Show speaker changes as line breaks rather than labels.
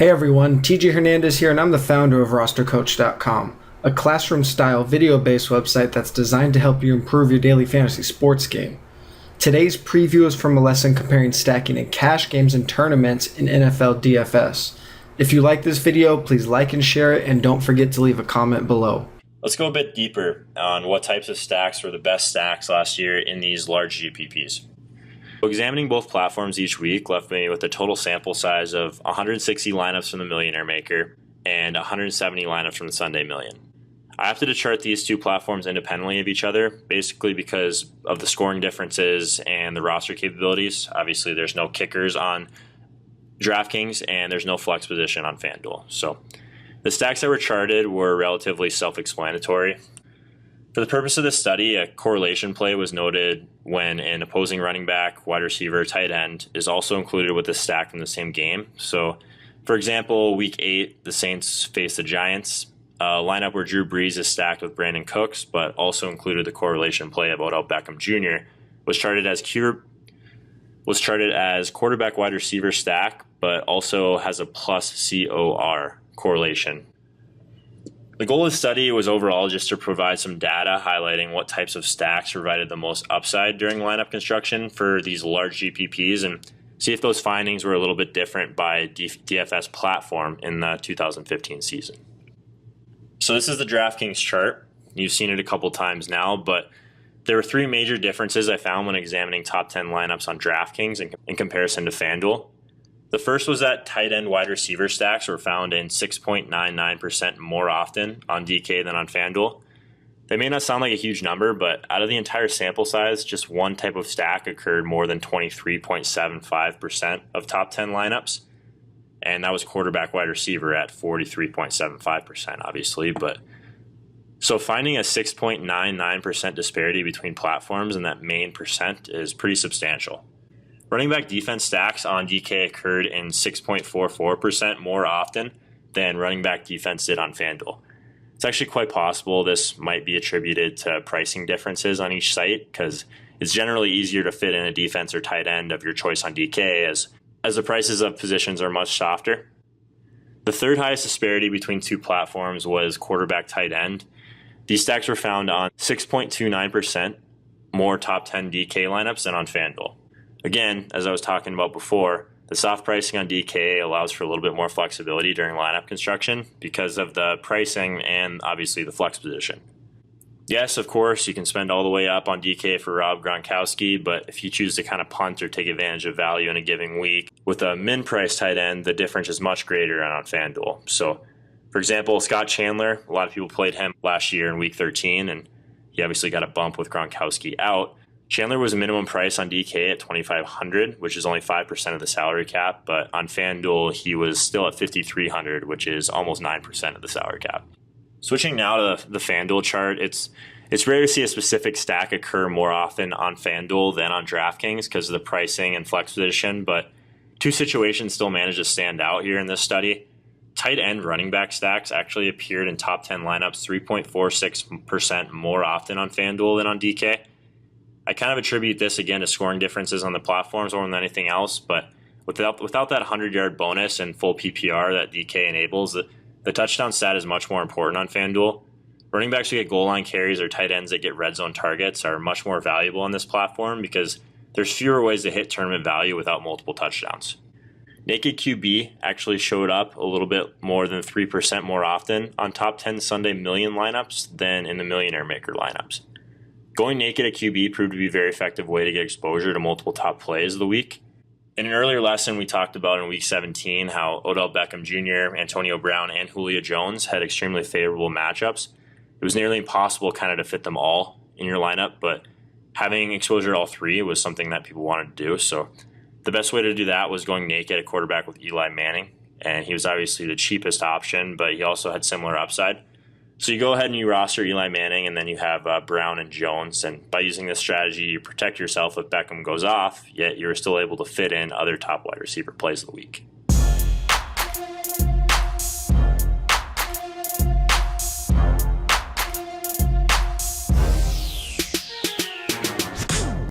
Hey everyone, TJ Hernandez here, and I'm the founder of RosterCoach.com, a classroom-style video-based website that's designed to help you improve your daily fantasy sports game. Today's preview is from a lesson comparing stacking in cash games and tournaments in NFL DFS. If you like this video, please like and share it, and don't forget to leave a comment below.
Let's go a bit deeper on what types of stacks were the best stacks last year in these large GPPs. Examining both platforms each week left me with a total sample size of 160 lineups from the Millionaire Maker and 170 lineups from the Sunday Million. I opted to chart these two platforms independently of each other, basically because of the scoring differences and the roster capabilities. Obviously, there's no kickers on DraftKings and there's no flex position on FanDuel. So the stacks that were charted were relatively self-explanatory. For the purpose of this study, a correlation play was noted when an opposing running back, wide receiver, tight end is also included with a stack from the same game. So, for example, Week 8, the Saints face the Giants. A lineup where Drew Brees is stacked with Brandon Cooks, but also included the correlation play of Odell Beckham Jr., was charted as quarterback wide receiver stack, but also has a plus COR correlation. The goal of the study was overall just to provide some data highlighting what types of stacks provided the most upside during lineup construction for these large GPPs and see if those findings were a little bit different by DFS platform in the 2015 season. So this is the DraftKings chart. You've seen it a couple times now, but there were three major differences I found when examining top 10 lineups on DraftKings in comparison to FanDuel. The first was that tight end wide receiver stacks were found in 6.99% more often on DK than on FanDuel. They may not sound like a huge number, but out of the entire sample size, just one type of stack occurred more than 23.75% of top 10 lineups. And that was quarterback wide receiver at 43.75%, obviously. But so finding a 6.99% disparity between platforms in that main percent is pretty substantial. Running back defense stacks on DK occurred in 6.44% more often than running back defense did on FanDuel. It's actually quite possible this might be attributed to pricing differences on each site because it's generally easier to fit in a defense or tight end of your choice on DK as the prices of positions are much softer. The third highest disparity between two platforms was quarterback tight end. These stacks were found on 6.29% more top 10 DK lineups than on FanDuel. Again, as I was talking about before, the soft pricing on DK allows for a little bit more flexibility during lineup construction because of the pricing and obviously the flex position. Yes, of course, you can spend all the way up on DK for Rob Gronkowski, but if you choose to kind of punt or take advantage of value in a given week, with a min-price tight end, the difference is much greater than on FanDuel. So, for example, Scott Chandler, a lot of people played him last year in Week 13, and he obviously got a bump with Gronkowski out. Chandler was a minimum price on DK at $2,500, which is only 5% of the salary cap, but on FanDuel, he was still at $5,300, which is almost 9% of the salary cap. Switching now to the FanDuel chart, it's rare to see a specific stack occur more often on FanDuel than on DraftKings because of the pricing and flex position, but two situations still managed to stand out here in this study. Tight end running back stacks actually appeared in top 10 lineups 3.46% more often on FanDuel than on DK. I kind of attribute this again to scoring differences on the platforms more than anything else, but without that 100-yard bonus and full PPR that DK enables, the touchdown stat is much more important on FanDuel. Running backs who get goal line carries or tight ends that get red zone targets are much more valuable on this platform because there's fewer ways to hit tournament value without multiple touchdowns. Naked QB actually showed up a little bit more than 3% more often on top 10 Sunday Million lineups than in the Millionaire Maker lineups. Going naked at QB proved to be a very effective way to get exposure to multiple top plays of the week. In an earlier lesson, we talked about in Week 17 how Odell Beckham Jr., Antonio Brown, and Julio Jones had extremely favorable matchups. It was nearly impossible kind of to fit them all in your lineup, but having exposure to all three was something that people wanted to do. So the best way to do that was going naked at quarterback with Eli Manning, and he was obviously the cheapest option, but he also had similar upside. So you go ahead and you roster Eli Manning, and then you have Brown and Jones. And by using this strategy, you protect yourself if Beckham goes off, yet you're still able to fit in other top wide receiver plays of the week.